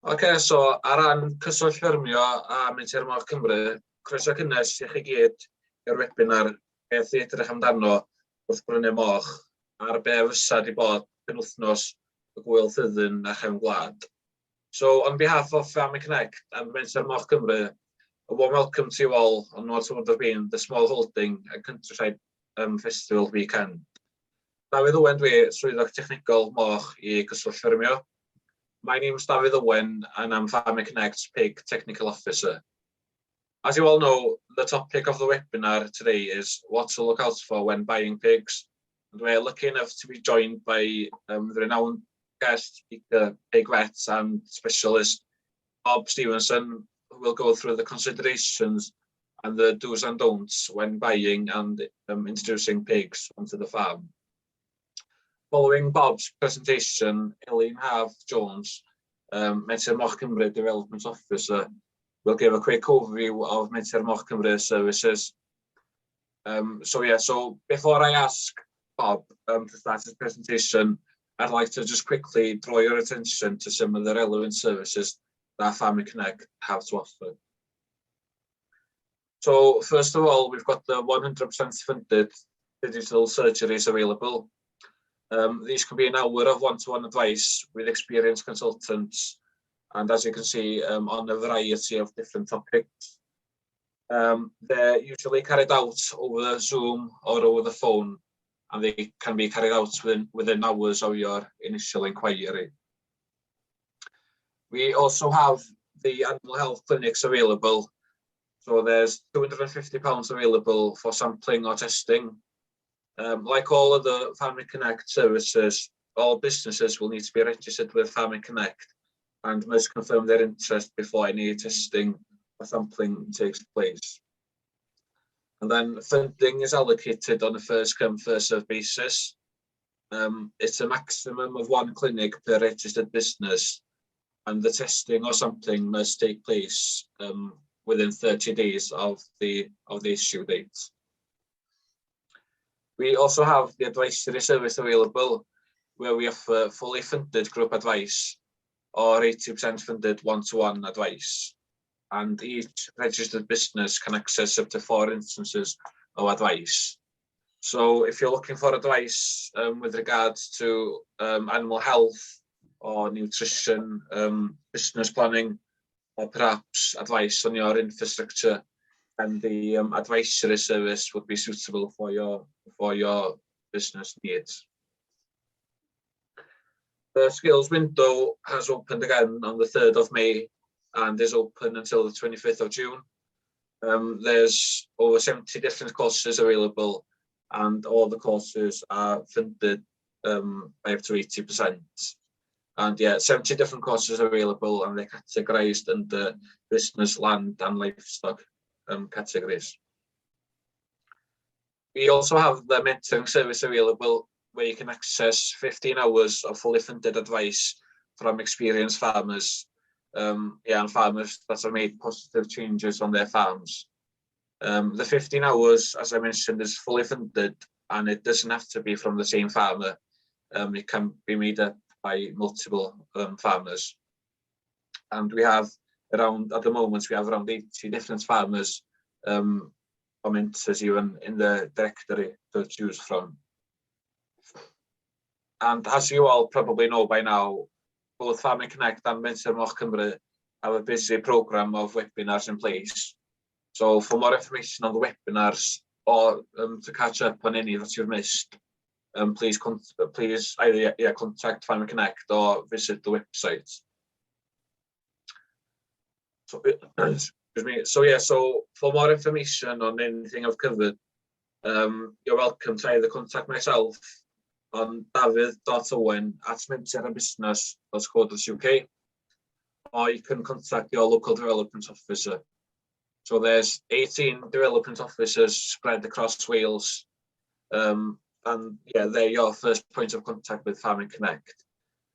So ar ran cyswllt ffermio a Menter Moch Cymru, croeso cynnes i chi gyd i'r webinar beth i edrych amdano wrth brynu moch a'r be fysa di bod penwythnos y gwyl thyddyn a chefn gwlad. So on behalf of Family Connect and Menter Moch Cymru, a warm welcome to you all on what would have been the Smallholding and Countryside Festival weekend. David Owen dwi, swyddog technigol moch I cyswllt ffermio. My name is David Owen and I'm Family Connect's Pig Technical Officer. As you all know, the topic of the webinar today is what to look out for when buying pigs. And we're lucky enough to be joined by the renowned guest speaker, pig vet and specialist, Bob Stevenson, who will go through the considerations and the do's and don'ts when buying and introducing pigs onto the farm. Following Bob's presentation, Eileen Harf-Jones, Menter Moch Cymru Development Officer, will give a quick overview of Menter Moch Cymru services. So before I ask Bob to start his presentation, I'd like to just quickly draw your attention to some of the relevant services that Family Connect have to offer. So first of all, we've got the 100% funded digital surgeries available. These can be an hour of one-to-one advice with experienced consultants, and as you can see, on a variety of different topics. They're usually carried out over Zoom or over the phone, and they can be carried out within hours of your initial inquiry. We also have the animal health clinics available. So there's £250 available for sampling or testing. Like all of the Family Connect services, all businesses will need to be registered with Family Connect and must confirm their interest before any testing or sampling takes place. And then funding is allocated on a first-come, first-served basis. It's a maximum of one clinic per registered business, and the testing or sampling must take place within 30 days of the issue date. We also have the advisory service available, where we offer fully funded group advice or 80% funded one-to-one advice. And each registered business can access up to 4 instances of advice. So if you're looking for advice with regards to animal health or nutrition, business planning, or perhaps advice on your infrastructure, and the advisory service would be suitable for your business needs. The skills window has opened again on the 3rd of May and is open until the 25th of June. There's over 70 different courses available, and all the courses are funded by up to 80%. And yeah, 70 different courses available, and they're categorized under business, land, and livestock categories. We also have the mentoring service available, where you can access 15 hours of fully funded advice from experienced farmers, and farmers that have made positive changes on their farms. The 15 hours, as I mentioned, is fully funded, and it doesn't have to be from the same farmer. It can be made up by multiple farmers. And we have at the moment, we have around 80 different farmers commenters even in the directory to choose from. And as you all probably know by now, both Family Connect and Menter Moch Cymru have a busy programme of webinars in place. So for more information on the webinars or to catch up on any that you've missed, please either contact Family Connect or visit the website. So for more information on anything I've covered, you're welcome to either contact myself on david.owen@menterbusiness.co.uk, or you can contact your local development officer. So there's 18 development officers spread across Wales, and yeah, they're your first point of contact with Family Connect,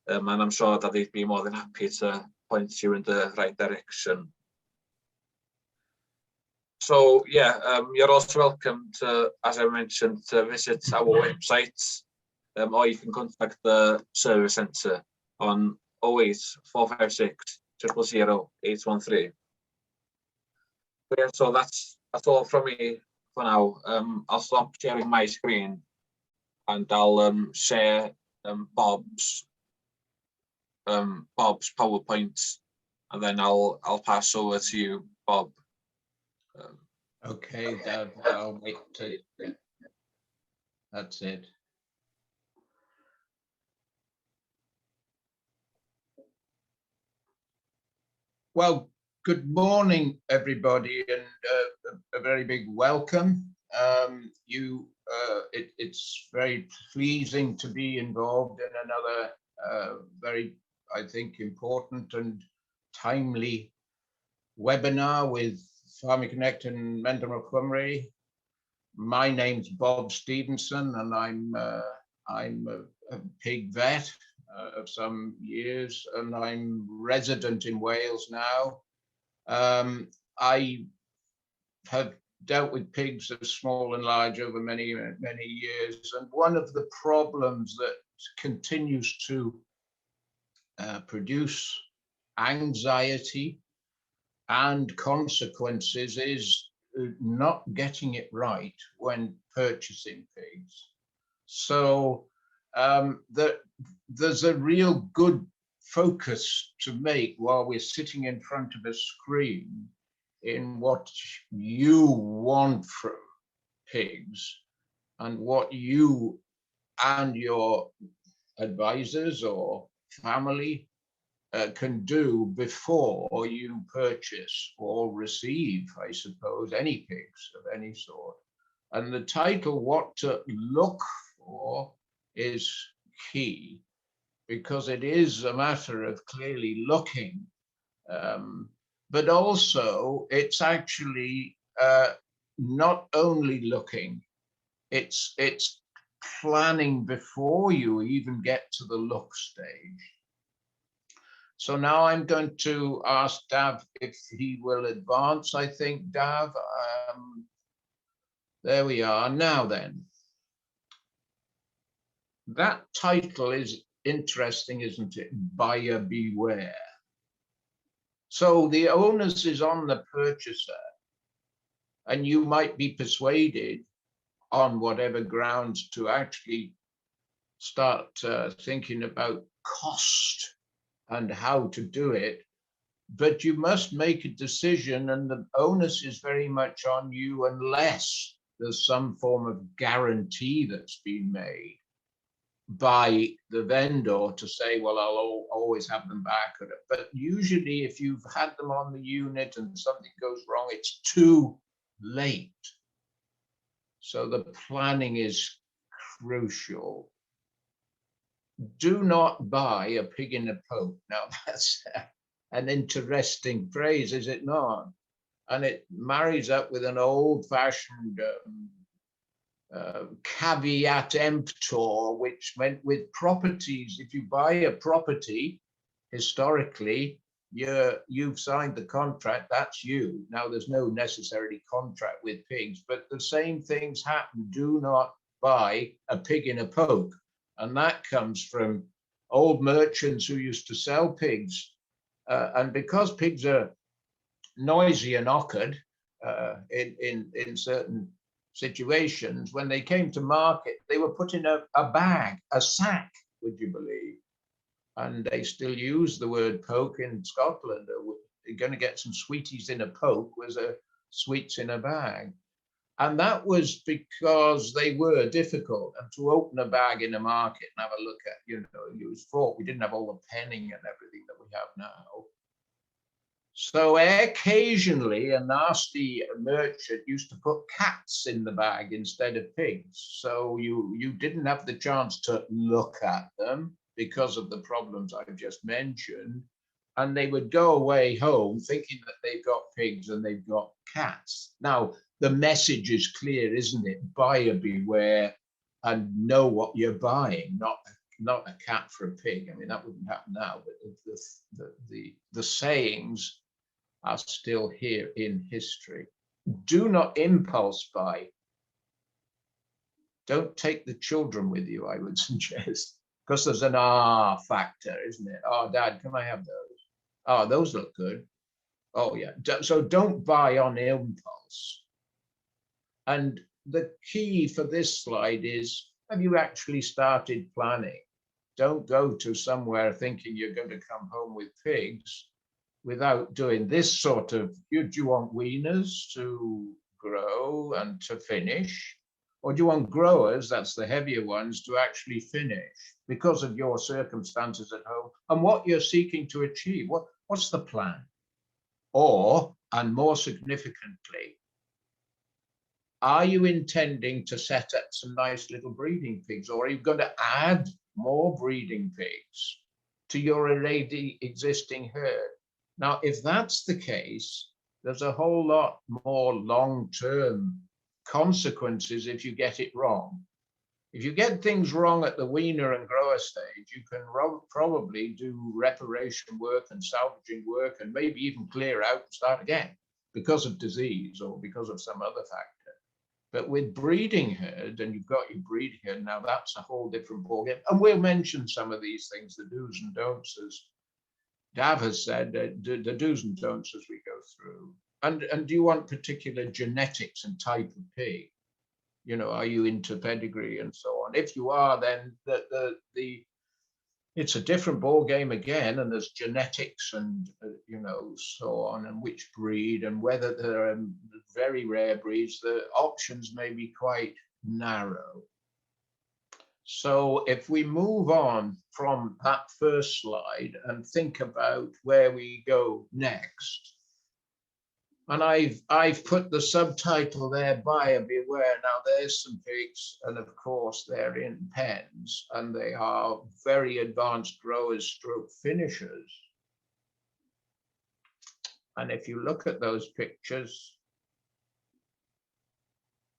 and I'm sure that they'd be more than happy to point you in the right direction. So yeah, you're also welcome to, as I mentioned, to visit our website, or you can contact the service centre on 08 456 00813. Yeah, so that's all from me for now. I'll stop sharing my screen and I'll share Bob's PowerPoint, and then I'll pass over to you, Bob. Okay, Dad, I'll wait to. Yeah. That's it. Well, good morning, everybody, and a very big welcome. It's very pleasing to be involved in another very, I think, important and timely webinar with Farming Connect and Menter Cymru. My name's Bob Stevenson, and I'm a pig vet of some years, and I'm resident in Wales now. I have dealt with pigs of small and large over many years, and one of the problems that continues to produce anxiety and consequences is not getting it right when purchasing pigs. So there's a real good focus to make while we're sitting in front of a screen in what you want from pigs and what you and your advisors or family can do before you purchase or receive, I suppose, any pigs of any sort. And the title, What to Look For, is key, because it is a matter of clearly looking, but also it's actually not only looking, it's planning before you even get to the look stage. So now I'm going to ask Dav if he will advance. I think, Dav, there we are. Now then, that title is interesting, isn't it? Buyer beware. So the onus is on the purchaser, and you might be persuaded on whatever grounds to actually start thinking about cost and how to do it, but you must make a decision, and the onus is very much on you unless there's some form of guarantee that's been made by the vendor to say, well, I'll always have them back. But usually if you've had them on the unit and something goes wrong, it's too late. So the planning is crucial. Do not buy a pig in a poke. Now that's an interesting phrase, is it not? And it marries up with an old-fashioned caveat emptor, which meant with properties, if you buy a property, historically, you've signed the contract, that's you. Now there's no necessarily contract with pigs, but the same things happen. Do not buy a pig in a poke. And that comes from old merchants who used to sell pigs. And because pigs are noisy and awkward in certain situations, when they came to market, they were put in a bag, a sack, would you believe? And they still use the word poke in Scotland. You're going to get some sweeties in a poke was a sweets in a bag. And that was because they were difficult. And to open a bag in a market and have a look at, it was fraught. We didn't have all the penning and everything that we have now. So occasionally a nasty merchant used to put cats in the bag instead of pigs. So you didn't have the chance to look at them because of the problems I've just mentioned. And they would go away home thinking that they've got pigs and they've got cats. Now, the message is clear, isn't it? Buyer beware and know what you're buying, not a cat for a pig. I mean, that wouldn't happen now, but the sayings are still here in history. Do not impulse buy. Don't take the children with you, I would suggest, because there's an factor, isn't it? Oh, Dad, can I have those? Oh, those look good. Oh yeah, so don't buy on impulse. And the key for this slide is, have you actually started planning? Don't go to somewhere thinking you're going to come home with pigs without doing this sort of, do you want weaners to grow and to finish? Or do you want growers, that's the heavier ones, to actually finish because of your circumstances at home and what you're seeking to achieve? What's the plan? Or, and more significantly, are you intending to set up some nice little breeding pigs, or are you going to add more breeding pigs to your already existing herd? Now, if that's the case, there's a whole lot more long-term consequences if you get it wrong. If you get things wrong at the weaner and grower stage, you can probably do reparation work and salvaging work and maybe even clear out and start again because of disease or because of some other factor. But with breeding herd, and you've got your breeding herd, now that's a whole different ballgame. And we'll mention some of these things, the do's and don'ts, as Dav has said, the do's and don'ts as we go through. And do you want particular genetics and type of pig? You know, are you into pedigree and so on? If you are, then it's a different ball game again, and there's genetics and you know, so on, and which breed, and whether there are very rare breeds, the options may be quite narrow. So if we move on from that first slide and think about where we go next, and I've put the subtitle there, buyer beware. Now there's some pigs, and of course they're in pens, and they are very advanced growers stroke finishers. And if you look at those pictures,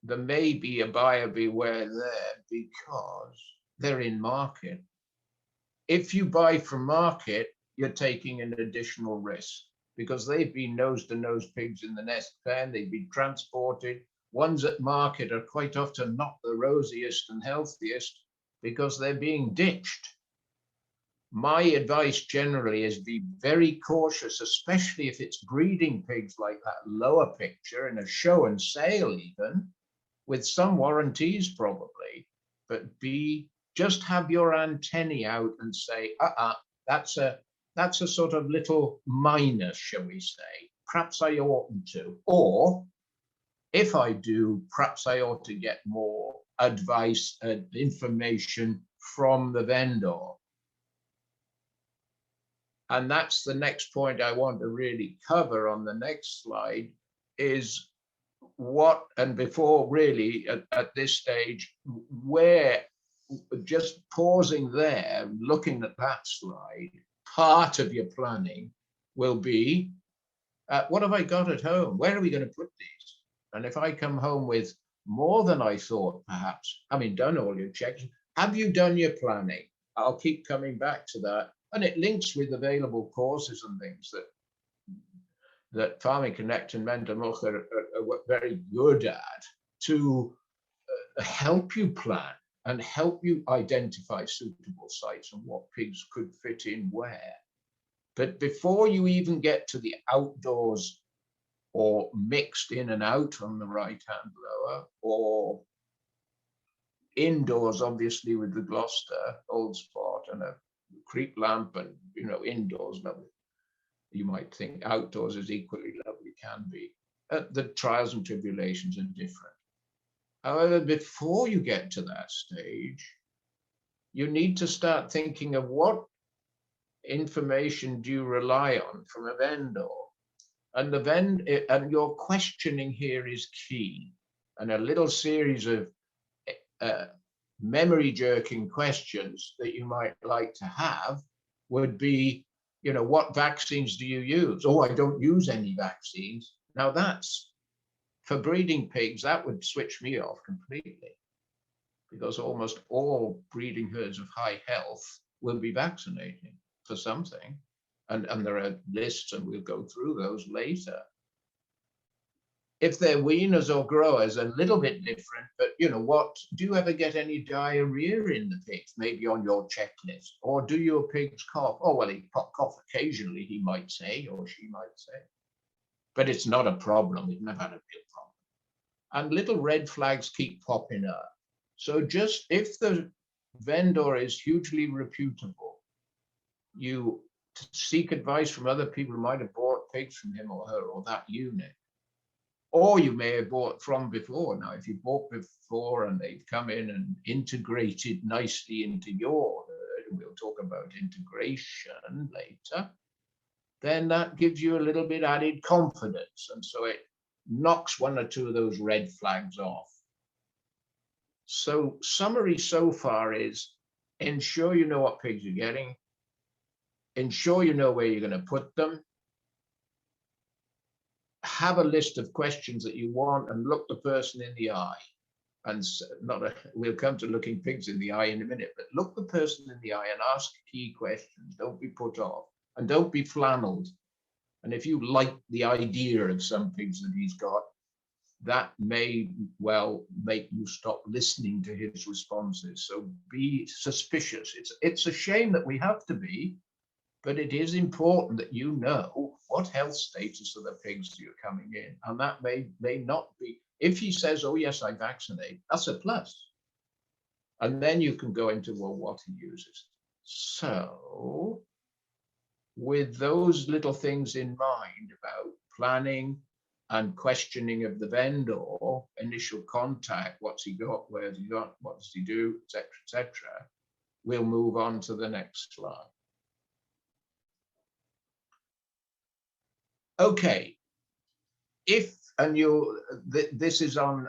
there may be a buyer beware there because they're in market. If you buy from market, you're taking an additional risk, because they've been nose-to-nose pigs in the nest pen, they've been transported. Ones at market are quite often not the rosiest and healthiest because they're being ditched. My advice generally is be very cautious, especially if it's breeding pigs like that lower picture in a show and sale even, with some warranties probably, but just have your antennae out and say, that's a sort of little minus, shall we say. Perhaps I oughtn't to. Or if I do, perhaps I ought to get more advice and information from the vendor. And that's the next point I want to really cover on the next slide, is what, and before really at this stage, where, just pausing there, looking at that slide, part of your planning will be, what have I got at home? Where are we going to put these? And if I come home with more than I thought, perhaps, having done all your checks, have you done your planning? I'll keep coming back to that. And it links with available courses and things that Farming Connect and Menter Moch are very good at to help you plan and help you identify suitable sites and what pigs could fit in where. But before you even get to the outdoors or mixed in and out on the right-hand lower, or indoors, obviously with the Gloucester old spot and a creep lamp, and you know, indoors, you might think outdoors is equally lovely, can be. The trials and tribulations are different. However, before you get to that stage, you need to start thinking of what information do you rely on from a vendor, and and your questioning here is key. And a little series of memory jerking questions that you might like to have would be, you know, what vaccines do you use? Oh, I don't use any vaccines. Now that's, for breeding pigs, that would switch me off completely, because almost all breeding herds of high health will be vaccinating for something. And there are lists, and we'll go through those later. If they're weaners or growers, a little bit different, but you know what, do you ever get any diarrhea in the pigs, maybe on your checklist? Or do your pigs cough? Oh, well, he cough occasionally, he might say, or she might say, but it's not a problem. We've never had a real problem. And little red flags keep popping up. So just if the vendor is hugely reputable, you seek advice from other people who might have bought pigs from him or her or that unit. Or you may have bought from before. Now, if you bought before and they've come in and integrated nicely into your herd, and we'll talk about integration later, then that gives you a little bit added confidence. And so it knocks one or two of those red flags off. So summary so far is ensure you know what pigs you're getting, ensure you know where you're going to put them, have a list of questions that you want and look the person in the eye. And we'll come to looking pigs in the eye in a minute, but look the person in the eye and ask key questions. Don't be put off and don't be flannelled. And if you like the idea of some pigs that he's got, that may well make you stop listening to his responses. So be suspicious. It's a shame that we have to be, but it is important that you know what health status of the pigs you're coming in. And that may not be, if he says, oh yes, I vaccinate, that's a plus. And then you can go into, well, what he uses. So with those little things in mind about planning and questioning of the vendor, initial contact, what's he got, where's he got, what does he do, etc., we'll move on to the next slide. Okay, this is on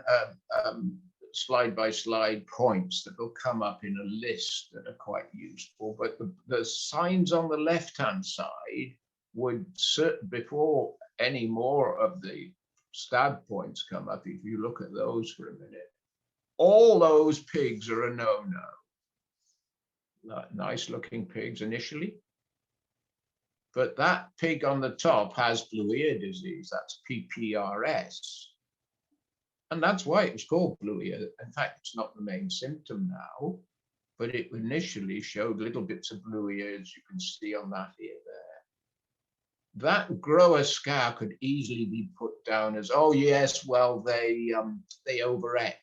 slide by slide points that will come up in a list that are quite useful, but the signs on the left hand side would, before any more of the stab points come up, if you look at those for a minute, all those pigs are a no-no. Nice looking pigs initially. But that pig on the top has blue ear disease, that's PPRS. And that's why it was called blue ear. In fact, it's not the main symptom now, but it initially showed little bits of blue ears you can see on that ear there. That grower scour could easily be put down as, oh yes, well, they overate,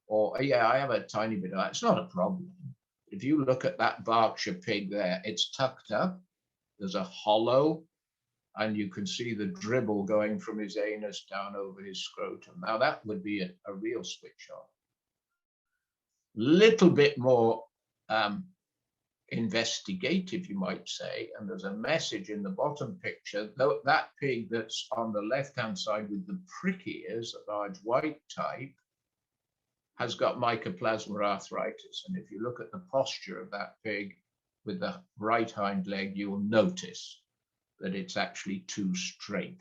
or yeah, I have a tiny bit of that. It's not a problem. If you look at that Berkshire pig there, it's tucked up. There's a hollow, and you can see the dribble going from his anus down over his scrotum. Now that would be a real switch on. Little bit more investigative, you might say, and there's a message in the bottom picture. Though that pig that's on the left-hand side with the prick ears, a large white type, has got mycoplasma arthritis. And if you look at the posture of that pig, with the right hind leg, you will notice that it's actually too straight.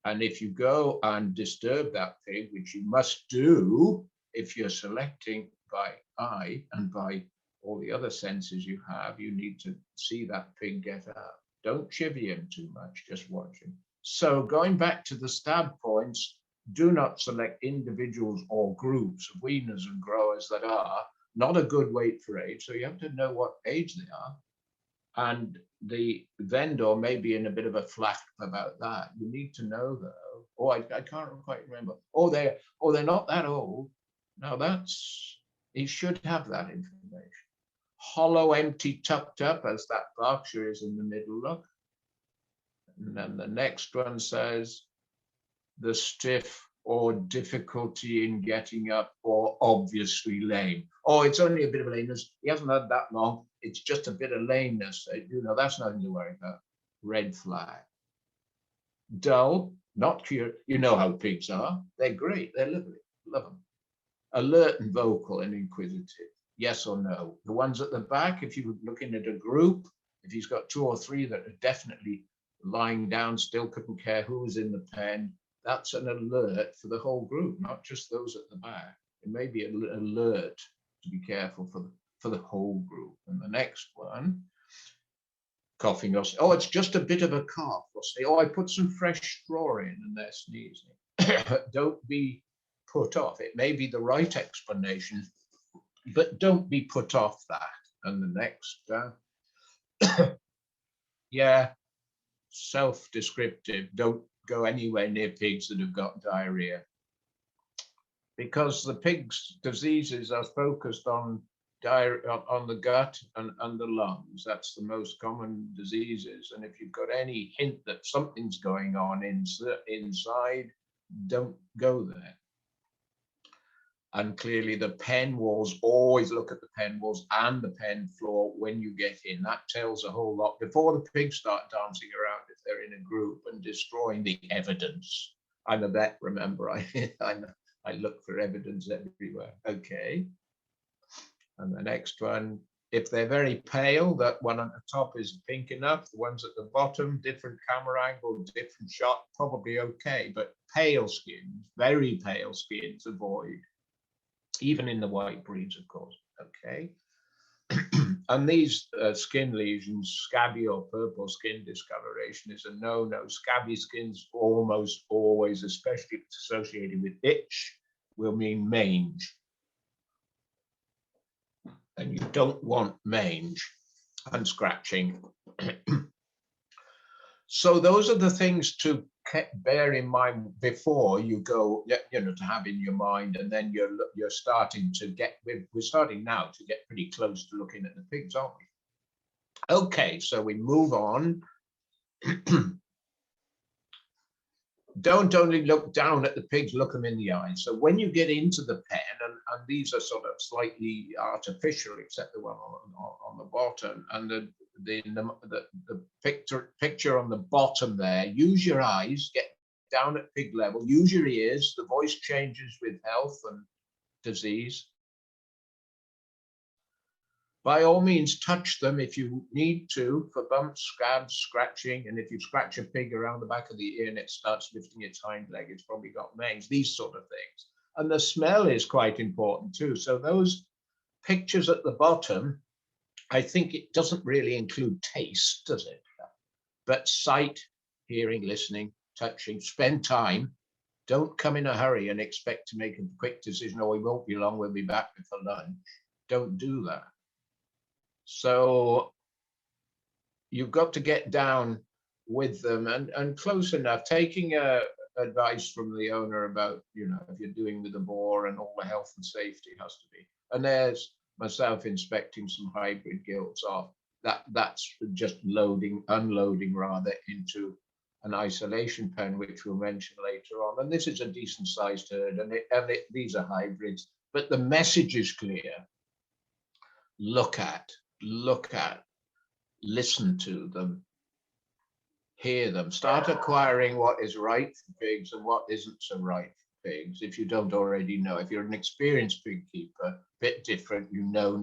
And if you go and disturb that pig, which you must do if you're selecting by eye and by all the other senses you have, you need to see that pig get up. Don't chivvy him too much, just watch him. So going back to the stab points, do not select individuals or groups of weaners and growers that are not a good weight for age, so you have to know what age they are. And the vendor may be in a bit of a flak about that. You need to know though. Oh, I can't quite remember. Oh, they're not that old. Now he should have that information. Hollow, empty, tucked up, as that Berkshire is in the middle, look. And then the next one says the stiff or difficulty in getting up, or obviously lame. Oh, it's only a bit of lameness. He hasn't had that long. It's just a bit of lameness. You know, that's nothing to worry about. Red flag. Dull, not curious. You know how pigs are. They're great. They're lovely. Love them. Alert and vocal and inquisitive. Yes or no. The ones at the back, if you're looking at a group, if he's got 2 or 3 that are definitely lying down, still couldn't care who's in the pen, that's an alert for the whole group, not just those at the back. It may be an alert to be careful for the whole group. And the next one, coughing or, oh, it's just a bit of a cough. Or say, oh, I put some fresh straw in and they're sneezing. don't be put off. It may be the right explanation, but don't be put off that. And the next, yeah, self-descriptive. Don't go anywhere near pigs that have got diarrhea, because the pigs' diseases are focused on on the gut and the lungs. That's the most common diseases. And if you've got any hint that something's going on inside, don't go there. And clearly the pen walls, always look at the pen walls and the pen floor when you get in. That tells a whole lot before the pigs start dancing around if they're in a group and destroying the evidence. I'm a vet, remember, I look for evidence everywhere. Okay. And the next one, if they're very pale, that one at the top is pink enough. The ones at the bottom, different camera angle, different shot, probably okay. But pale skins, very pale skins, avoid. Even in the white breeds, of course. Okay. And these skin lesions, scabby or purple skin discoloration is a no-no. Scabby skins almost always, especially associated with itch, will mean mange. And you don't want mange and scratching. So those are the things to bear in mind before you go, to have in your mind, and then you're starting to get, we're starting now to get pretty close to looking at the pigs, aren't we? Okay, so we move on. Don't only look down at the pigs, look them in the eye. So when you get into the pen, and these are sort of slightly artificial, except the one on the bottom, and the picture on the bottom there, use your eyes, get down at pig level, use your ears, the voice changes with health and disease. By all means, touch them if you need to for bumps, scabs, scratching, and if you scratch a pig around the back of the ear and it starts lifting its hind leg, it's probably got mange, these sort of things. And the smell is quite important too. So those pictures at the bottom, I think it doesn't really include taste, does it? But sight, hearing, listening, touching, spend time. Don't come in a hurry and expect to make a quick decision, oh, we won't be long, we'll be back for lunch. Don't do that. So you've got to get down with them and close enough, taking advice from the owner about, if you're doing with the boar and all the health and safety has to be. And there's myself inspecting some hybrid gilts off. That's just unloading rather into an isolation pen, which we'll mention later on. And this is a decent sized herd, and these are hybrids, but the message is clear. Look at, listen to them, hear them, start acquiring what is right for pigs and what isn't so right for pigs. If you don't already know, if you're an experienced pig keeper, bit different, you know.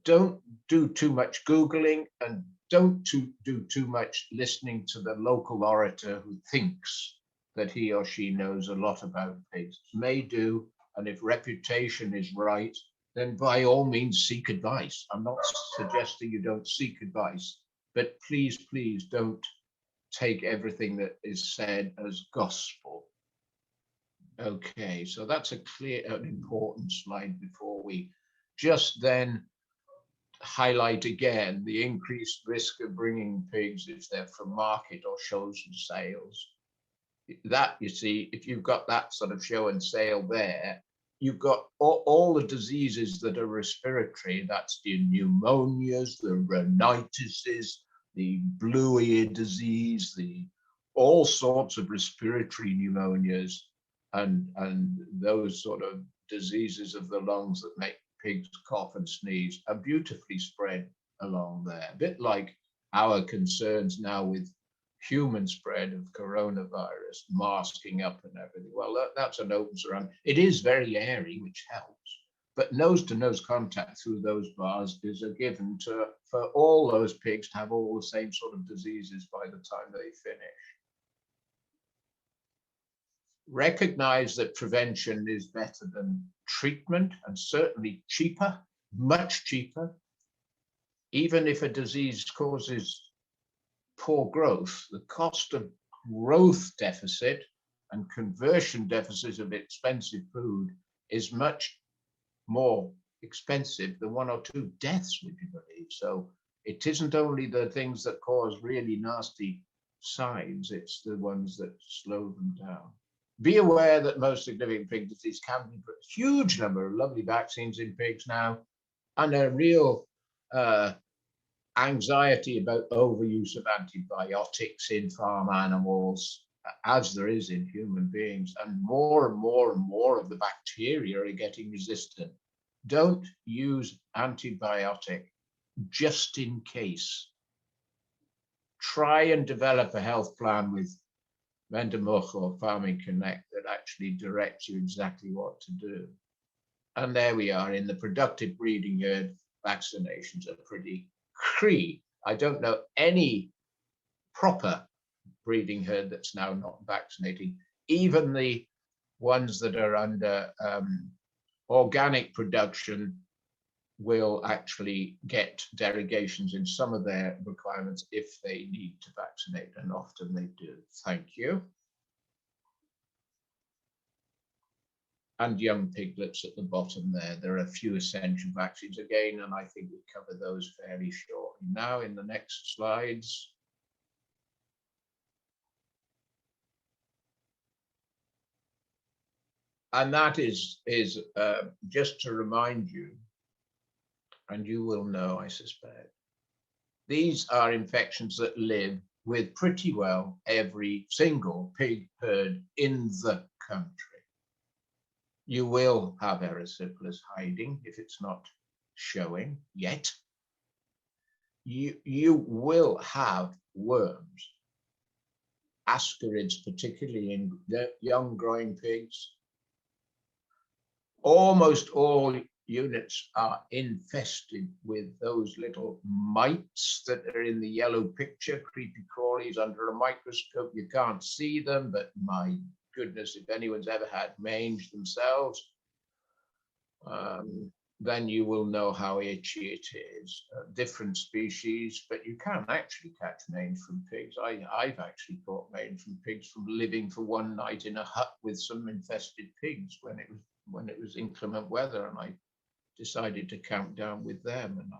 Don't do too much Googling, and don't do too much listening to the local orator who thinks that he or she knows a lot about pigs. May do, and if reputation is right, then by all means seek advice. I'm not suggesting you don't seek advice, but please don't take everything that is said as gospel. Okay, so that's an important slide before we just then highlight again the increased risk of bringing pigs if they're from market or shows and sales. That, you see, if you've got that sort of show and sale there, you've got all the diseases that are respiratory. That's the pneumonias, the rhinitises, the blue ear disease, all sorts of respiratory pneumonias, and those sort of diseases of the lungs that make pigs cough and sneeze are beautifully spread along there. A bit like our concerns now with human spread of coronavirus, masking up and everything. Well, that's an open surround. It is very airy, which helps, but nose-to-nose contact through those bars is a given for all those pigs to have all the same sort of diseases by the time they finish. Recognize that prevention is better than treatment, and certainly cheaper, much cheaper. Even if a disease causes poor growth, the cost of growth deficit and conversion deficit of expensive food is much more expensive than 1 or 2 deaths, would you believe? So it isn't only the things that cause really nasty signs, it's the ones that slow them down. Be aware that most significant pig disease can be a huge number of lovely vaccines in pigs now, and a real anxiety about overuse of antibiotics in farm animals, as there is in human beings, and more and more and more of the bacteria are getting resistant. Don't use antibiotic just in case. Try and develop a health plan with Menter, Moch or Farming Connect that actually directs you exactly what to do. And there we are. In the productive breeding herd, vaccinations are pretty free. I don't know any proper breeding herd that's now not vaccinating. Even the ones that are under organic production will actually get derogations in some of their requirements if they need to vaccinate, and often they do. Thank you. And young piglets at the bottom there. There are a few essential vaccines again, and I think we cover those fairly shortly. Now in the next slides. And that is just to remind you, and you will know, I suspect, these are infections that live with pretty well every single pig herd in the country. You will have erysipelas hiding if it's not showing yet. You will have worms, ascarids, particularly in the young growing pigs. Almost all units are infested with those little mites that are in the yellow picture, creepy crawlies under a microscope. You can't see them, but my goodness, if anyone's ever had mange themselves, then you will know how itchy it is. Different species, but you can actually catch mange from pigs. I've actually caught mange from pigs from living for one night in a hut with some infested pigs when it was inclement weather, and I decided to camp down with them, and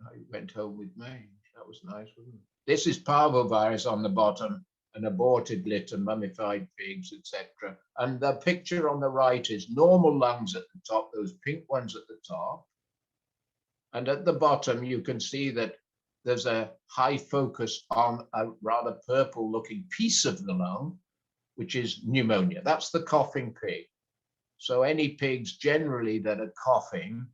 I went home with mange. That was nice, wasn't it? This is parvovirus on the bottom, an aborted litter, mummified pigs, etc. And the picture on the right is normal lungs at the top, those pink ones at the top. And at the bottom, you can see that there's a high focus on a rather purple looking piece of the lung, which is pneumonia. That's the coughing pig. So any pigs generally that are coughing,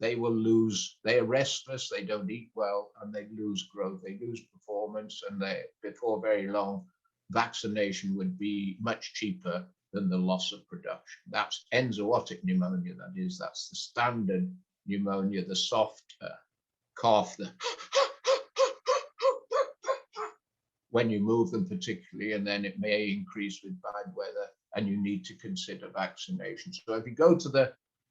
they are restless, they don't eat well, and they lose growth, they lose performance, and before very long, vaccination would be much cheaper than the loss of production. That's enzootic pneumonia, that is, that's the standard pneumonia, the soft cough, when you move them particularly, and then it may increase with bad weather, and you need to consider vaccination. So if you go to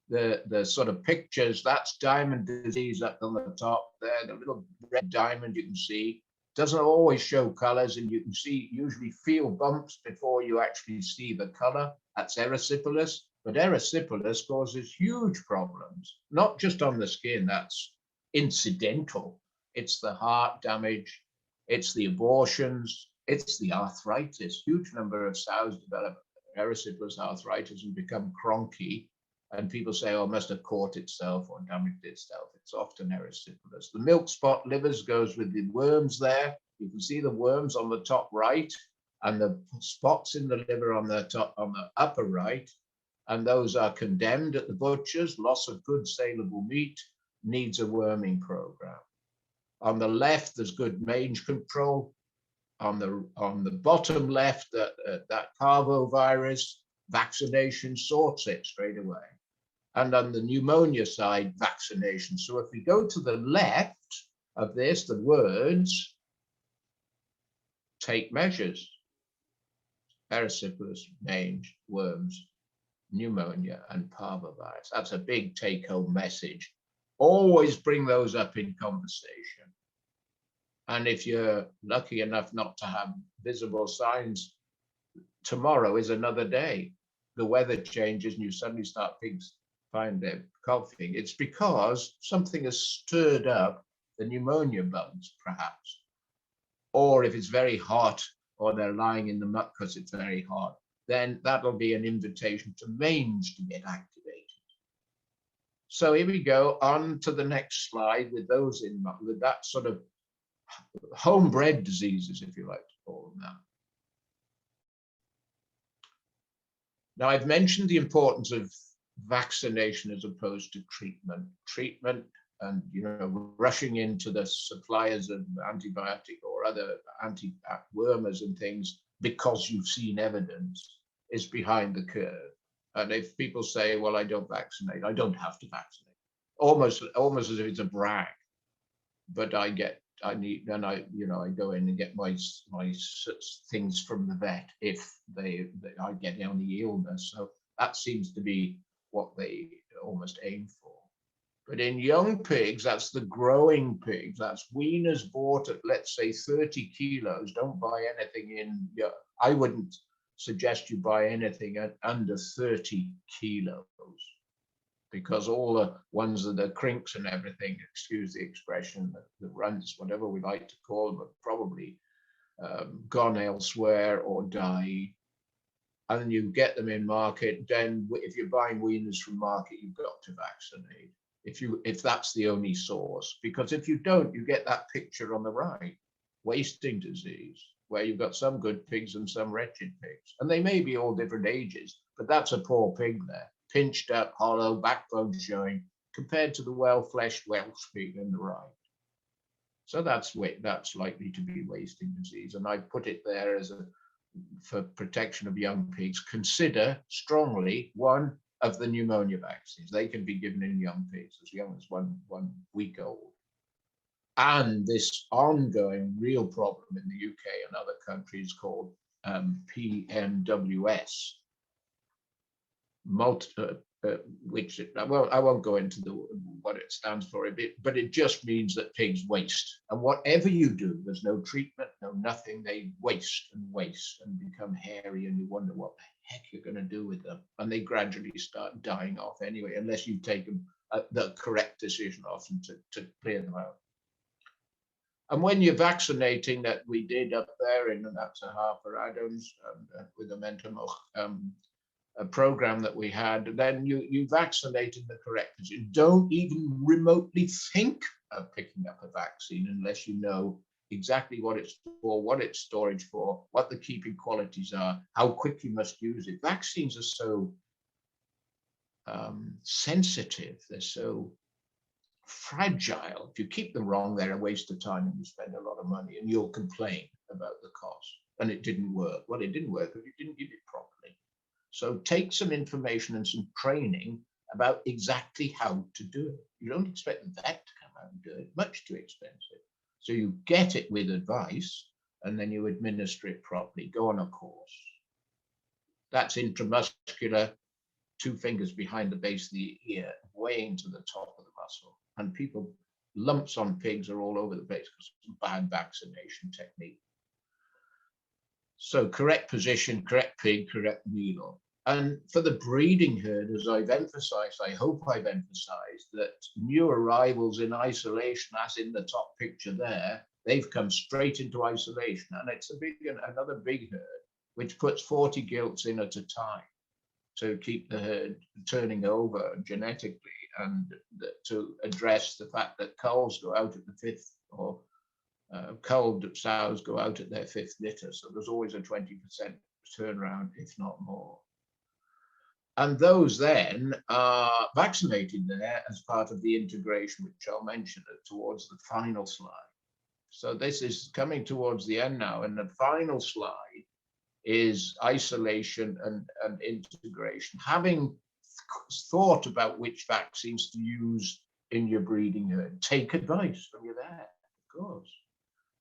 the sort of pictures, that's diamond disease up on the top there, the little red diamond you can see. Doesn't always show colors, and you can usually feel bumps before you actually see the color. That's erysipelas, but erysipelas causes huge problems, not just on the skin, that's incidental. It's the heart damage, it's the abortions, it's the arthritis. Huge number of sows develop erysipelas arthritis and become cronky. And people say, oh, it must have caught itself or damaged itself. It's often erysipelas. The milk spot livers goes with the worms there. You can see the worms on the top right and the spots in the liver on the top, on the upper right. And those are condemned at the butchers. Loss of good saleable meat, needs a worming program. On the left, there's good mange control. On the bottom left, that parvovirus vaccination sorts it straight away. And on the pneumonia side, vaccination. So if we go to the left of this, the words, take measures. Erysipelas, mange, worms, pneumonia, and parvovirus. That's a big take-home message. Always bring those up in conversation. And if you're lucky enough not to have visible signs tomorrow is another day. The weather changes and you suddenly start pigs find they're coughing. It's because something has stirred up the pneumonia bugs, perhaps. Or if it's very hot or they're lying in the muck because it's very hot, then that'll be an invitation to mange to get activated. So here we go on to the next slide with those in muck, with that sort of homebred diseases, if you like to call them that. Now, I've mentioned the importance of vaccination as opposed to treatment. Treatment and, you know, rushing into the suppliers of antibiotic or other anti-wormers and things because you've seen evidence is behind the curve. And if people say, well, I don't vaccinate, I don't have to vaccinate, almost as if it's a brag. But I go in and get my things from the vet if I get any illness. So that seems to be what they almost aim for. But in young pigs, that's the growing pigs, that's weaners bought at, let's say, 30 kilos. Don't buy anything in, I wouldn't suggest you buy anything at under 30 kilos, because all the ones that are crinks and everything, excuse the expression, the runts, whatever we like to call them, are probably gone elsewhere or died. And you get them in market, then if you're buying weaners from market, you've got to vaccinate. If that's the only source, because if you don't, you get that picture on the right, wasting disease, where you've got some good pigs and some wretched pigs, and they may be all different ages, but that's a poor pig there, pinched up, hollow, backbone showing, compared to the well-fleshed Welsh pig on the right. So that's likely to be wasting disease, and I put it there as for protection of young pigs. Consider strongly one of the pneumonia vaccines. They can be given in young pigs as young as one week old. And this ongoing real problem in the UK and other countries called PMWS, which, well, I won't go into what it stands for a bit, but it just means that pigs waste. And whatever you do, there's no treatment, no nothing, they waste and become hairy, and you wonder what the heck you're going to do with them. And they gradually start dying off anyway, unless you take them the correct decision often to clear them out. And when you're vaccinating, that we did up there, and that's a Harper Adams with the Menter Moch, a program that we had, then you vaccinate in the correct position. Don't even remotely think of picking up a vaccine unless you know exactly what it's for, what it's storage for, what the keeping qualities are, how quick you must use it. Vaccines are so sensitive, they're so fragile. If you keep them wrong, they're a waste of time and you spend a lot of money, and you'll complain about the cost. And it didn't work. Well, it didn't work because you didn't give it properly. So take some information and some training about exactly how to do it. You don't expect the vet to come out and do it, much too expensive. So you get it with advice, and then you administer it properly. Go on a course. That's intramuscular, 2 fingers behind the base of the ear, way into the top of the muscle. And people, lumps on pigs are all over the place because of bad vaccination technique. So correct position, correct pig, correct needle. And for the breeding herd, as I've emphasized, I hope I've emphasized, that new arrivals in isolation, as in the top picture there, they've come straight into isolation. And it's another big herd, which puts 40 gilts in at a time to keep the herd turning over genetically, and to address the fact that culls go out at the 5th, or culled sows go out at their 5th litter. So there's always a 20% turnaround, if not more. And those then are vaccinated there as part of the integration, which I'll mention towards the final slide. So this is coming towards the end now, and the final slide is isolation and integration. Having thought about which vaccines to use in your breeding herd, take advice from your vet, of course.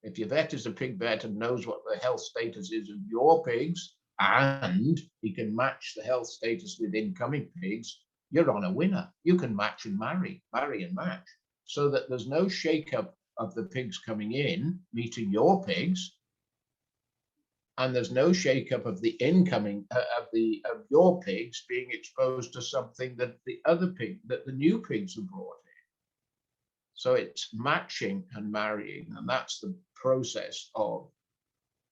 If your vet is a pig vet and knows what the health status is of your pigs, and he can match the health status with incoming pigs, you're on a winner. You can match and marry and match, so that there's no shake-up of the pigs coming in, meeting your pigs, and there's no shake-up of the incoming of your pigs being exposed to something that the new pigs have brought in. So it's matching and marrying, and that's the process of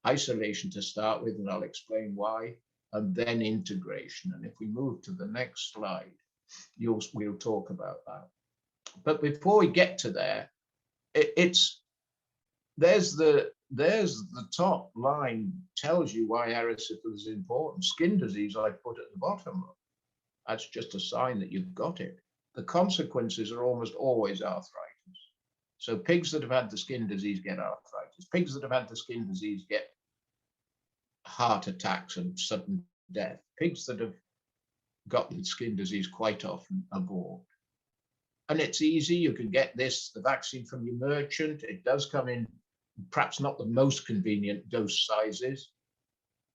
isolation to start with, and I'll explain why, and then integration. And if we move to the next slide, we'll talk about that. But before we get to there, there's the top line tells you why erysipelas is important. Skin disease I put at the bottom. That's just a sign that you've got it. The consequences are almost always arthritis. So pigs that have had the skin disease get arthritis. Pigs that have had the skin disease get heart attacks and sudden death. Pigs that have got the skin disease quite often abort. And it's easy. You can get the vaccine from your merchant. It does come in perhaps not the most convenient dose sizes.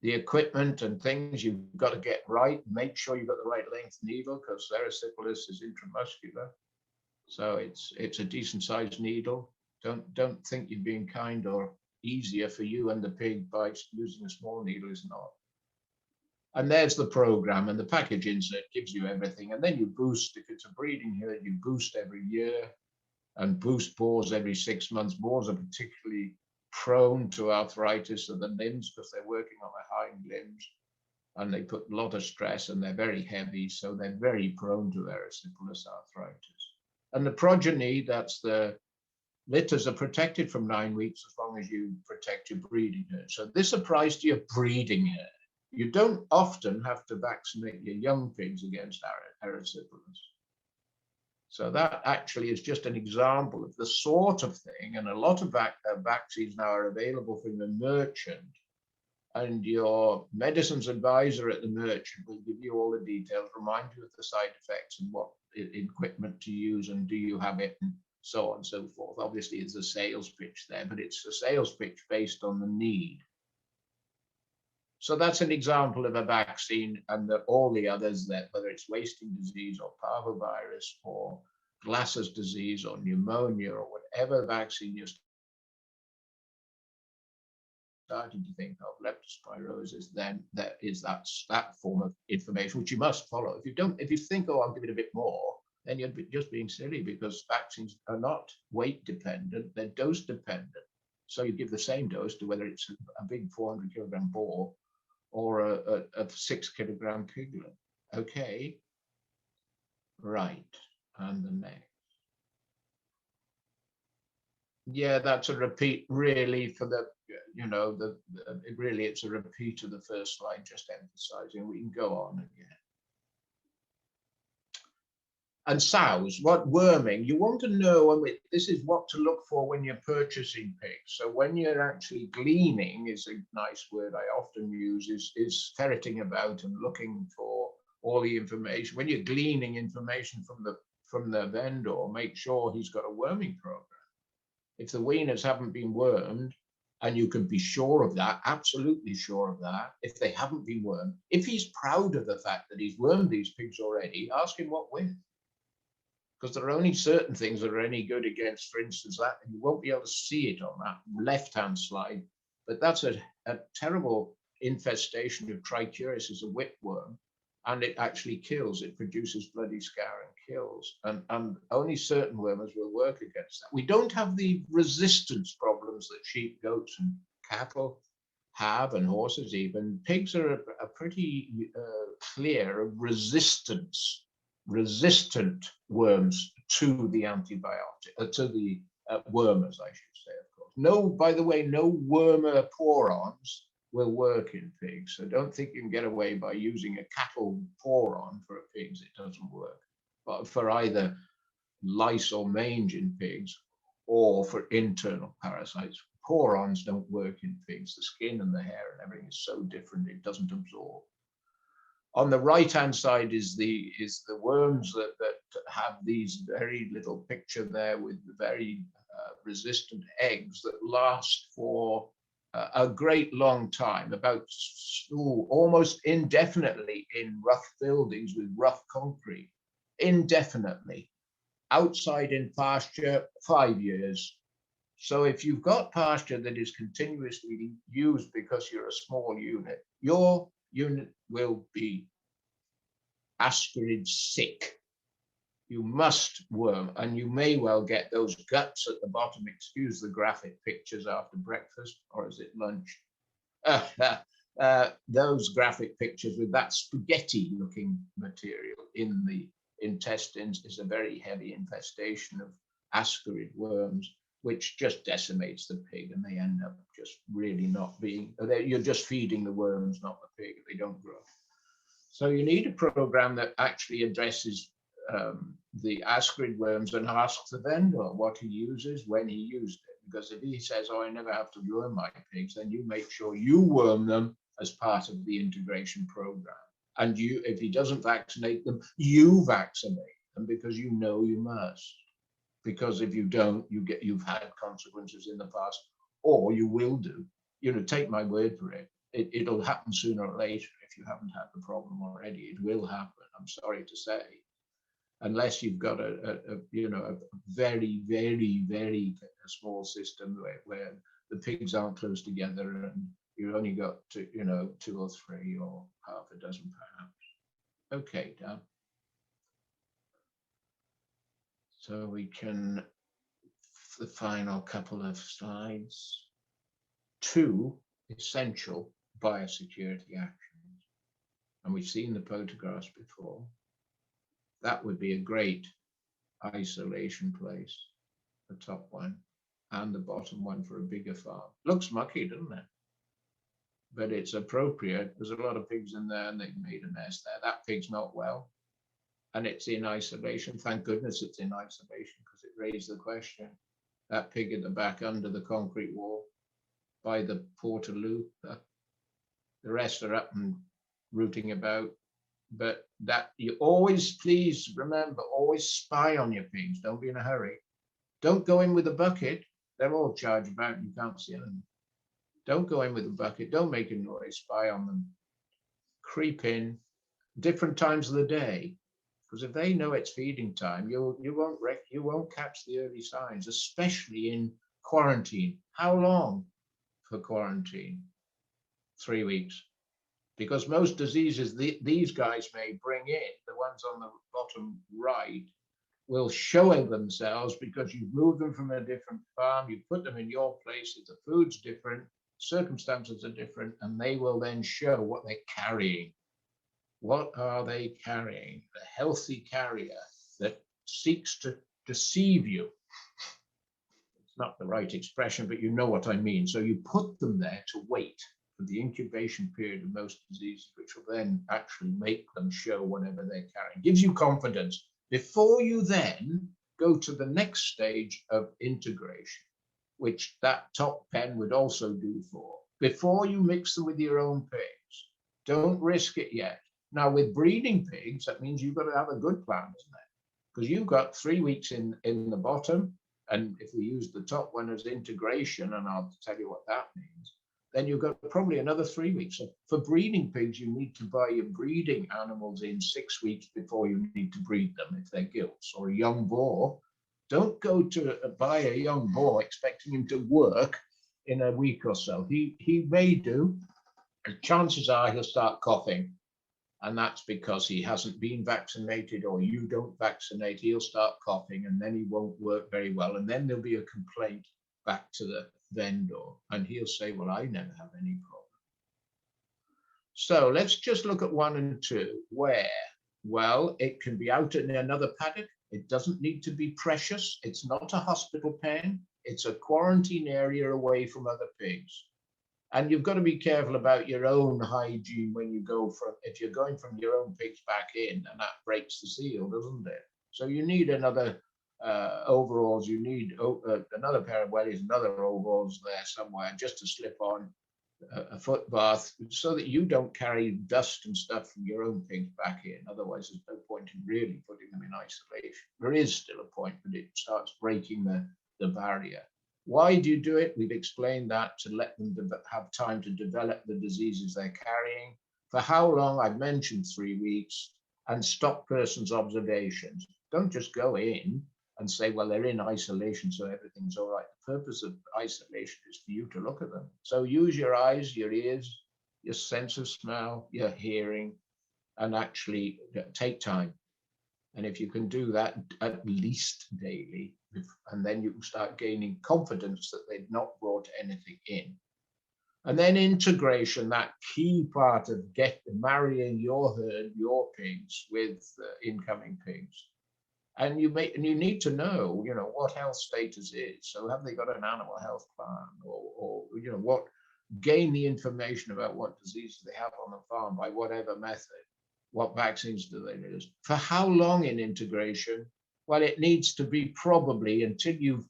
The equipment and things you've got to get right. Make sure you've got the right length needle, because erysipelas is intramuscular. So it's a decent sized needle. Don't think you're being kind or easier for you and the pig by using a small needle. Is not. And there's the program, and the package insert gives you everything. And then you boost. If it's a breeding herd, you boost every year, and boost boars every 6 months. Boars are particularly prone to arthritis of the limbs because they're working on their hind limbs, and they put a lot of stress, and they're very heavy, so they're very prone to erysipelas arthritis. And the progeny, that's the litters, are protected from 9 weeks as long as you protect your breeding herd. So this applies to your breeding herd. You don't often have to vaccinate your young pigs against erysipelas. So that actually is just an example of the sort of thing, and a lot of vaccines now are available from the merchant, and your medicines advisor at the merchant will give you all the details, remind you of the side effects and what equipment to use, and do you have it, and so on and so forth. Obviously, it's a sales pitch there, but it's a sales pitch based on the need. So that's an example of a vaccine, and all the others, that whether it's wasting disease or parvovirus or Glasses disease or pneumonia or whatever vaccine you're starting to think of, leptospirosis, then there is that form of information which you must follow. If you think, oh, I'll give it a bit more, then you're just being silly, because vaccines are not weight dependent, they're dose dependent. So you give the same dose to whether it's a big 400 kilogram boar or a 6 kilogram piglet. Okay, right, and the next. Yeah, that's a repeat really for the, really it's a repeat of the first slide, just emphasizing. We can go on again. And sows, what worming, you want to know, this is what to look for when you're purchasing pigs. So when you're actually gleaning, is a nice word I often use, is ferreting about and looking for all the information. When you're gleaning information from the vendor, make sure he's got a worming program. If the weaners haven't been wormed, and you can be sure of that, absolutely sure of that, if they haven't been wormed, if he's proud of the fact that he's wormed these pigs already, ask him what with. Because there are only certain things that are any good against, for instance, that, and you won't be able to see it on that left-hand slide, but that's a terrible infestation of trichuris as a whipworm, and it actually kills. It produces bloody scar and kills, and only certain wormers will work against that. We don't have the resistance problems that sheep, goats, and cattle have, and horses even. Pigs are a pretty clear of resistant worms to the antibiotic, to the wormers, I should say, of course. No, by the way, no wormer porons will work in pigs. So don't think you can get away by using a cattle poron for pigs. It doesn't work. But for either lice or mange in pigs, or for internal parasites, porons don't work in pigs. The skin and the hair and everything is so different, it doesn't absorb. On the right-hand side is the worms that have these very little picture there with the very resistant eggs that last for a great long time, about almost indefinitely in rough buildings with rough concrete, indefinitely. Outside in pasture, 5 years. So if you've got pasture that is continuously used because you're a small unit, your unit will be ascarid sick. You must worm, and you may well get those guts at the bottom. Excuse the graphic pictures after breakfast, or is it lunch? Those graphic pictures with that spaghetti looking material in the intestines is a very heavy infestation of ascarid worms, which just decimates the pig, and they end up just really not being, you're just feeding the worms, not the pig. They don't grow. So you need a program that actually addresses the ascarid worms and asks the vendor what he uses, when he used it. Because if he says, oh, I never have to worm my pigs, then you make sure you worm them as part of the integration program. And you, if he doesn't vaccinate them, you vaccinate them because you know you must. Because if you don't, you've had consequences in the past, or you will do. You know, take my word for it. It'll happen sooner or later. If you haven't had the problem already, it will happen. I'm sorry to say, unless you've got a very, very, very small system where the pigs aren't close together and you've only got 2 or 3 or half a dozen perhaps. Okay, Dan. So we can, the final couple of slides, 2 essential biosecurity actions. And we've seen the photographs before. That would be a great isolation place, the top one, and the bottom one for a bigger farm. Looks mucky, doesn't it? But it's appropriate. There's a lot of pigs in there and they've made a mess there. That pig's not well. And it's in isolation. Thank goodness it's in isolation, because it raised the question. That pig at the back under the concrete wall by the portaloo, the rest are up and rooting about. But that you always, please remember, always spy on your pigs. Don't be in a hurry. Don't go in with a bucket. They're all charged about and you can't see them. Don't go in with a bucket. Don't make a noise. Spy on them. Creep in different times of the day. Because if they know it's feeding time, you won't catch the early signs, especially in quarantine. How long for quarantine? 3 weeks. Because most diseases these guys may bring in, the ones on the bottom right, will show themselves because you've moved them from a different farm, you put them in your place, the food's different, circumstances are different, and they will then show what they're carrying. What are they carrying? The healthy carrier that seeks to deceive you. It's not the right expression, but you know what I mean. So you put them there to wait for the incubation period of most diseases, which will then actually make them show whatever they're carrying. Gives you confidence before you then go to the next stage of integration, which that top pen would also do for. Before you mix them with your own pigs, don't risk it yet. Now with breeding pigs, that means you've got to have a good plan, isn't it? Because you've got 3 weeks in the bottom, and if we use the top one as integration, and I'll tell you what that means, then you've got probably another 3 weeks. So for breeding pigs, you need to buy your breeding animals in 6 weeks before you need to breed them if they're gilts. Or a young boar, don't go to buy a young boar expecting him to work in a week or so. He may do, and chances are he'll start coughing. And that's because he hasn't been vaccinated, or you don't vaccinate. He'll start coughing and then he won't work very well. And then there'll be a complaint back to the vendor and he'll say, well, I never have any problem. So let's just look at 1 and 2. Where? Well, it can be out in another paddock. It doesn't need to be precious. It's not a hospital pen. It's a quarantine area away from other pigs. And you've got to be careful about your own hygiene when you go from, if you're going from your own pigs back in, and that breaks the seal, doesn't it? So you need another overalls, you need another pair of wellies, another overalls there somewhere, just to slip on a foot bath, so that you don't carry dust and stuff from your own pigs back in. Otherwise, there's no point in really putting them in isolation. There is still a point, but it starts breaking the barrier. Why do you do it? We've explained that to let them have time to develop the diseases they're carrying. For how long? I've mentioned 3 weeks, and stop persons' observations. Don't just go in and say, well, they're in isolation, so everything's all right. The purpose of isolation is for you to look at them. So use your eyes, your ears, your sense of smell, your hearing, and actually take time. And if you can do that at least daily, and then you can start gaining confidence that they've not brought anything in. And then integration, that key part of marrying your herd, your pigs with incoming pigs. And you need to know, what health status is. So have they got an animal health plan, or gain the information about what diseases they have on the farm by whatever method. What vaccines do they use? For how long in integration? Well, it needs to be probably until you've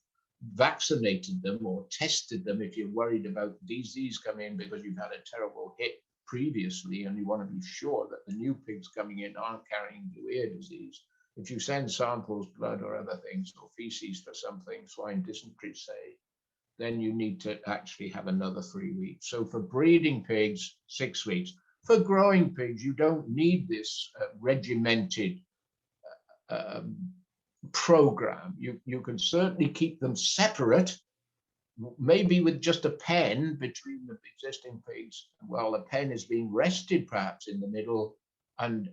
vaccinated them or tested them if you're worried about disease coming in because you've had a terrible hit previously and you want to be sure that the new pigs coming in aren't carrying the ear disease. If you send samples, blood or other things, or feces for something, swine dysentery, say, then you need to actually have another 3 weeks. So for breeding pigs, 6 weeks. For growing pigs, you don't need this regimented program. You can certainly keep them separate, maybe with just a pen between the existing pigs, while a pen is being rested perhaps in the middle, and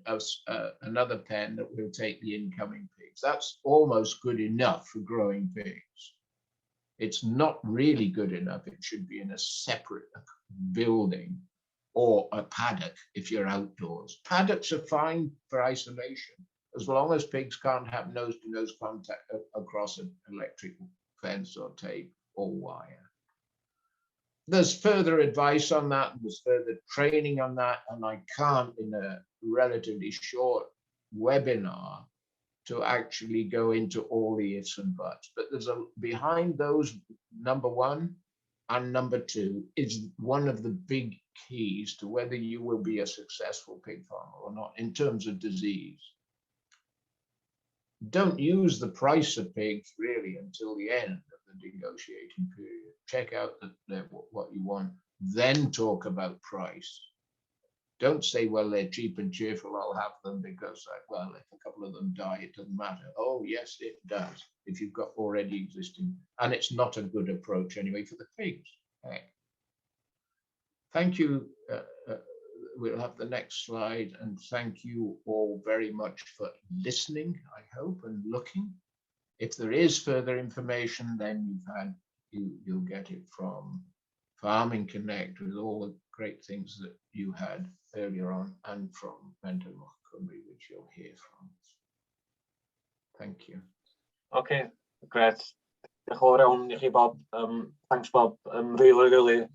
another pen that will take the incoming pigs. That's almost good enough for growing pigs. It's not really good enough. It should be in a separate building or a paddock if you're outdoors. Paddocks are fine for isolation as long as pigs can't have nose-to-nose contact across an electric fence or tape or wire. There's further advice on that, there's further training on that, and I can't in a relatively short webinar to actually go into all the ifs and buts. But there's behind those, number one and number two is one of the big keys to whether you will be a successful pig farmer or not in terms of disease. Don't use the price of pigs really until the end of the negotiating period. Check out what you want, then talk about price. Don't say, well, they're cheap and cheerful, I'll have them because, well, if a couple of them die, it doesn't matter. Oh, yes, it does, if you've got already existing. And it's not a good approach anyway for the pigs. Okay. Thank you. We'll have the next slide. And thank you all very much for listening, I hope, and looking. If there is further information, then you'll get it from Farming Connect with all the great things that you had earlier on, and from Menter, which you'll hear from. Thank you. Okay, great. Diolch yn fawr iawn i chi, Bob. Thanks, Bob. Really,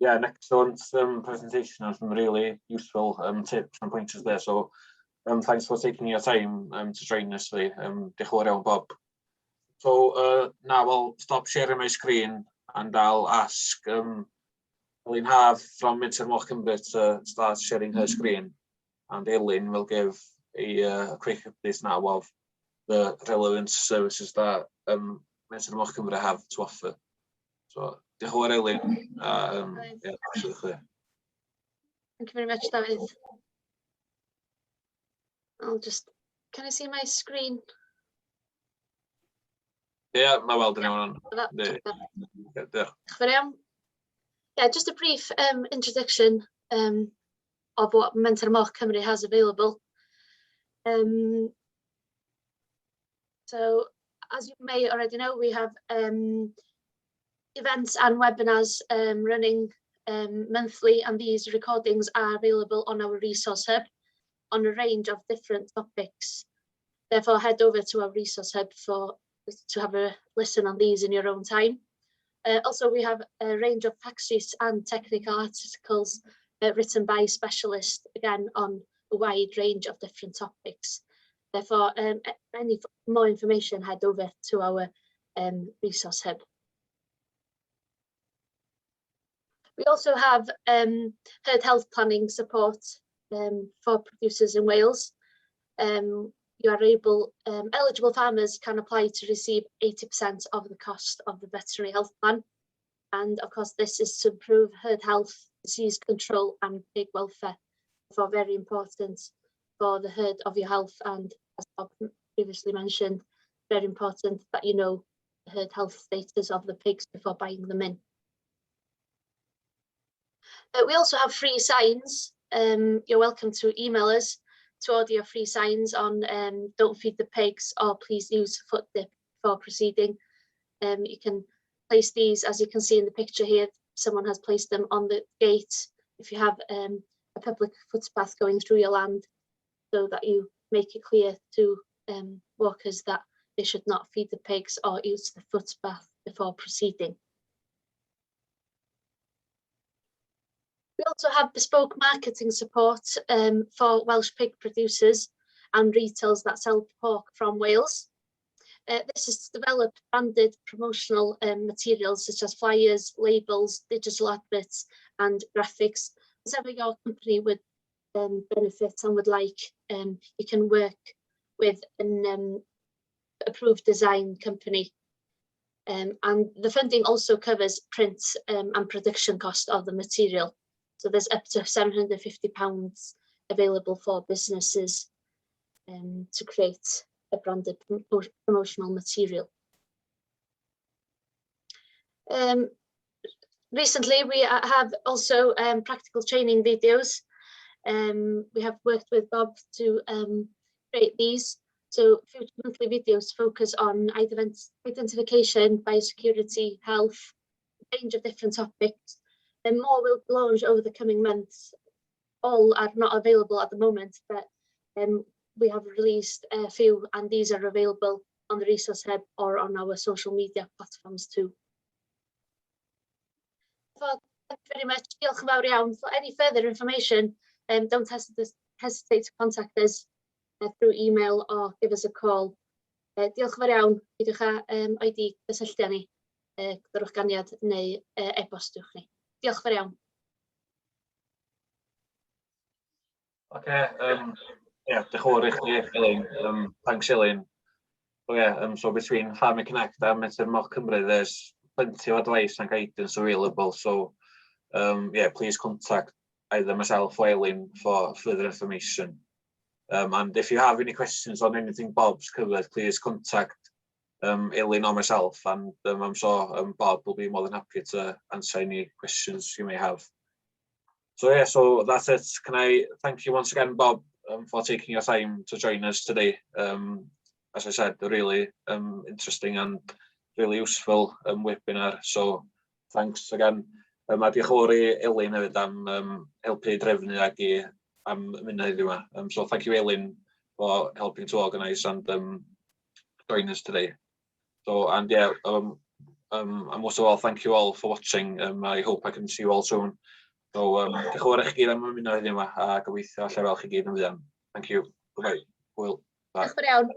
yeah, an excellent presentation and some really useful tips and pointers there. So thanks for taking your time to join us today. Diolch yn fawr iawn, Bob. So now I'll stop sharing my screen and I'll ask Eileen Haf from Menter Moch to start sharing her screen, and Eileen will give a quick update now of the relevant services that Menter Moch have to offer. So, diolch yn fawr, Eileen. Yeah, absolutely. Thank you very much, David. Can I see my screen? Yeah, mae weld yn iawn. Yeah, just a brief introduction of what Menter Moch Cymru has available. So, as you may already know, we have events and webinars running monthly, and these recordings are available on our resource hub on a range of different topics. Therefore, head over to our resource hub to have a listen on these in your own time. Also, we have a range of fact sheets and technical articles written by specialists, again, on a wide range of different topics. Therefore, any more information, head over to our resource hub. We also have herd health planning support for producers in Wales. You are eligible farmers can apply to receive 80% of the cost of the veterinary health plan. And of course, this is to improve herd health, disease control and pig welfare. Therefore, very important for the herd of your health, and as Bob previously mentioned, very important that you know the herd health status of the pigs before buying them in. We also have free signs. You're welcome to email us to order your free signs on don't feed the pigs or please use foot dip before proceeding. You can place these, as you can see in the picture here, someone has placed them on the gate if you have a public footpath going through your land, so that you make it clear to walkers that they should not feed the pigs or use the footpath before proceeding. We also have bespoke marketing support for Welsh pig producers and retailers that sell pork from Wales. This is to develop branded promotional materials such as flyers, labels, digital adverts and graphics. Whatever your company would benefit and would like, you can work with an approved design company. And the funding also covers print and production cost of the material. So there's up to £750 available for businesses to create a branded promotional material. Recently, we have also practical training videos. We have worked with Bob to create these. So future monthly videos focus on identification, biosecurity, health, a range of different topics. And more will launch over the coming months. All are not available at the moment, but we have released a few, and these are available on the Resource Hub or on our social media platforms too. Thank you very much. Diolch yn fawr iawn. For any further information, don't hesitate to contact us through email or give us a call. Diolch yn fawr iawn. Pidwch â oedi gysylltu â ni, gydwch ganiad neu e-bostiwch ni. Diolch yn fawr iawn. Yeah, diolch yn fawr i chi, Elin. Thanks, Elin. So yeah, so between Farming Connect and Menter Moch Cymru, there's plenty of advice and guidance available. So yeah, please contact either myself or Elin for further information. And if you have any questions on anything Bob's covered, please contact Elin or myself, and I'm sure Bob will be more than happy to answer any questions you may have. So yeah, so that's it. Can I thank you once again, Bob, for taking your time to join us today. As I said, a really interesting and really useful webinar. So thanks again. A diolch yn fawr i Elin hefyd am helpu drefnu ag i am ymuno heddiw yma. So thank you, Elin, for helping to organise and join us today. So, and yeah, and most of all, thank you all for watching. I hope I can see you all soon. So, diolch yn fawr i chi gyd am ymuno heddiw yma, a gobeithio allai fel chi gyd yn fuan. Thank you. Bye. Hwyl. Diolch yn fawr iawn.